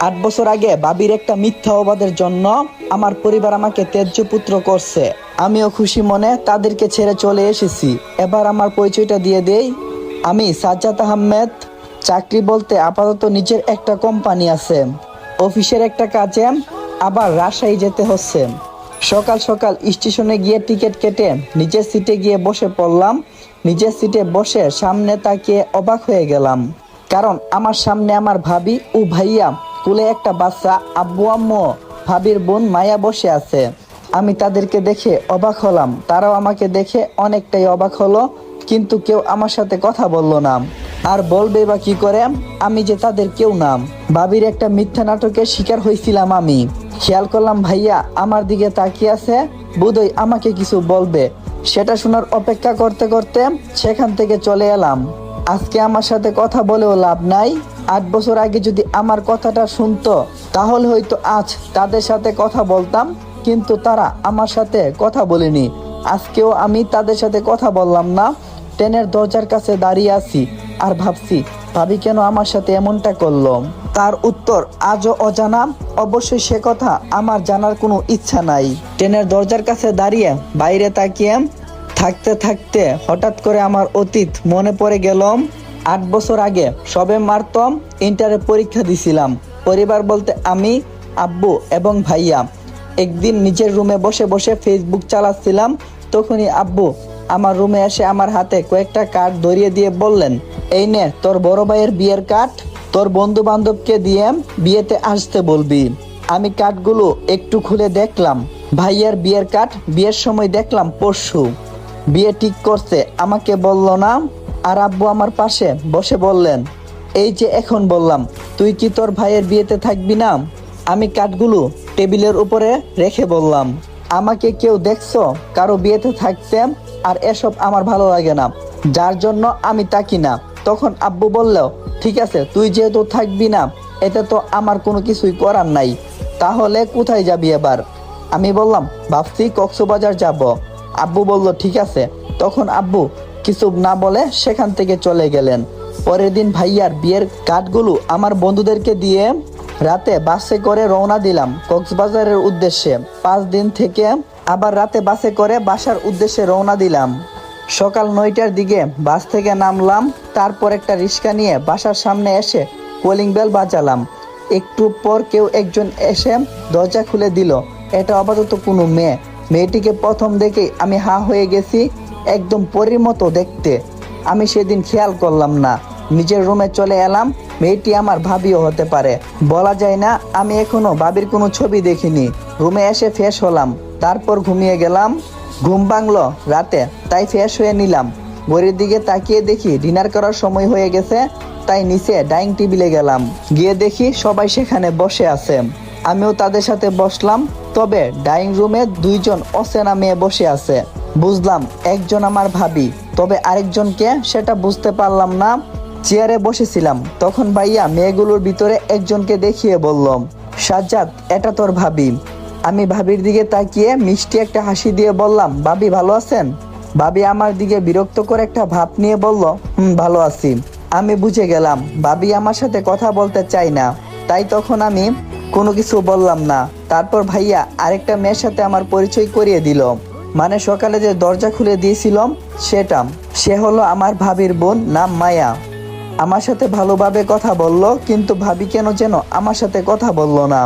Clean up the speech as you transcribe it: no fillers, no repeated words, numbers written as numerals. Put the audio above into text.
8 বছর আগে ভাবির একটা মিথ্যা অবাদের জন্য আমার পরিবার আমাকে ত্যায্য পুত্র করছে। আমিও খুশি মনে তাদেরকে ছেড়ে চলে এসেছি। এবার আমার পরিচয়টা দিয়ে দেই। আমি সাজ্জাদ আহমেদ। চাকরি বলতে আপাতত নিজের একটা কোম্পানি আছে, অফিসের একটা কাজে আবার রাজশাহী যেতে হচ্ছে। সকাল সকাল স্টেশনে গিয়ে টিকিট কেটে নিজের সিটে গিয়ে বসে পড়লাম। নিজের সিটে বসে সামনে তাকিয়ে অবাক হয়ে গেলাম, কারণ আমার সামনে আমার ভাবি ও ভাইয়া, কোলে একটা বাচ্চা, আব্বু আম্মু, ভাবির বোন মায়া বসে আছে। আমি তাদেরকে দেখে অবাক হলাম, তারাও আমাকে দেখে অনেকটাই অবাক হলো, কিন্তু কেউ আমার সাথে কথা বললো না। আর বলবে বা কি করে, আমি যে তাদের কেউ না। ভাবির একটা মিথ্যা নাটকের শিকার হয়েছিলাম আমি। খেয়াল করলাম ভাইয়া আমার দিকে তাকিয়ে আছে, বোধহয় আমাকে কিছু বলবে। সেটা শোনার অপেক্ষা করতে করতে সেখান থেকে চলে এলাম। আজকে আমার সাথে কথা বলেও লাভ নাই। 8 বছর আগে যদি আমার কথাটা শুনতো, তাহলে হয়তো আজ তাদের সাথে কথা বলতাম, কিন্তু তারা আমার সাথে কথা বলেনি। আজকেও আমি তাদের সাথে কথা বললাম না। ট্রেনের দরজার কাছে দাঁড়িয়ে আছি আর ভাবছি, ভাবি কেন আমার সাথে এমনটা করলো। তার উত্তর আজও অজানা। অবশ্যই সে কথা আমার জানার কোনো ইচ্ছা নাই। ট্রেনের দরজার কাছে দাঁড়িয়ে বাইরে তাকিয়ে থাকতে থাকতে হঠাৎ করে আমার অতীত মনে পড়ে গেল। 8 বছর আগে সবে মাত্র ইন্টারে পরীক্ষা দিছিলাম। পরিবার বলতে আমি, আব্বু এবং ভাইয়া। একদিন নিজের রুমে বসে বসে ফেসবুক চালাচ্ছিলাম। তখনই আব্বু আমার রুমে এসে আমার হাতে কয়েকটা কার্ড ধরিয়ে দিয়ে বললেন, এই নে তোর বড় ভাইয়ের বিয়ের কার্ড, তোর বন্ধু বান্ধবকে দিয়ে বিয়েতে আসতে বলবি। আমি কার্ডগুলো একটু খুলে দেখলাম, ভাইয়ার বিয়ের কার্ড। বিয়ের সময় দেখলাম পরশু বিয়ে ঠিক করছে, আমাকে বলল না। আর আব্বু আমার পাশে বসে বললেন, এই যে এখন বললাম, তুই কি তোর ভাইয়ের বিয়েতে থাকবি না? আমি কার্ডগুলো টেবিলের উপরে রেখে বললাম, আমাকে কেউ দেখছো কারো বিয়েতে থাকতে? আর এসব আমার ভালো লাগে না, যার জন্য আমি তাকি না। তখন আব্বু বলল, ঠিক আছে, তুই যেহেতু থাকবি না, এতে তো আমার কোনো কিছুই করার নাই। তাহলে কোথায় যাবি এবার? আমি বললাম, ভাবছি কক্সবাজার যাব। আব্বু বলল, ঠিক আছে। তখন আব্বু কিছু না বলে সেখান থেকে চলে গেলেন। পরের দিন ভাইয়ার বিয়ের কার্ডগুলো আমার বন্ধুদেরকে দিয়ে রাতে বাসে করে রওনা দিলাম কক্সবাজারের উদ্দেশ্যে। 5 দিন থেকে আবার রাতে বাসে করে বাসার উদ্দেশ্যে রওনা দিলাম। সকাল 9টার দিকে বাস থেকে নামলাম। তারপর একটা রিক্সা নিয়ে বাসার সামনে এসে কলিং বেল বাজালাম। একটু পর কেউ একজন এসে দরজা খুলে দিল। এটা আপাতত কোনো মেয়ে। মেয়েটিকে প্রথম দেখেই আমি হা হয়ে গেছি, একদম পরীর মতো দেখতে। আমি সেদিন খেয়াল করলাম না, নিজের রুমে চলে এলাম। মেয়েটি আমার ভাবিও হতে পারে, বলা যায় না। আমি এখনো ভাবির কোনো ছবি দেখিনি। রুমে এসে ফ্রেশ হলাম, তারপর ঘুমিয়ে গেলাম। ঘুম ভাঙলো রাতে, তাই ফ্রেশ হয়ে নিলাম। ঘড়ির দিকে তাকিয়ে দেখি ডিনার করার সময় হয়ে গেছে, তাই নিচে ডাইনিং টেবিলে গেলাম। গিয়ে দেখি সবাই সেখানে বসে আছে। আমিও তাদের সাথে বসলাম। তবে ডাইনিং রুমে 2জন অচেনা মেয়ে বসে আছে। বুঝলাম একজন আমার ভাবি, তবে আরেকজনকে সেটা বুঝতে পারলাম না। চেয়ারে বসেছিলাম, তখন ভাইয়া মেয়েগুলোর ভিতরে একজনকে দেখিয়ে বলল, সাজ্জাদ, এটা তোর ভাবি। আমি ভাবির দিকে তাকিয়ে মিষ্টি একটা হাসি দিয়ে বললাম, ভাবি ভালো আছেন? ভাবি আমার দিকে বিরক্ত করে একটা ভাব নিয়ে বলল, ভালো আছি। আমি বুঝে গেলাম ভাবি আমার সাথে কথা বলতে চাই না, তাই তখন আমি কোনো কিছু বললাম না। তারপর ভাইয়া আরেকটা মেয়ের সাথে আমার পরিচয় করিয়ে দিল। মানে সকালে যে দরজা খুলে দিয়েছিলাম সেটা। সে হলো আমার ভাবির বোন, নাম মায়া। আমার সাথে ভালোভাবে কথা বলল, কিন্তু ভাবি কেন যেন আমার সাথে কথা বলল না।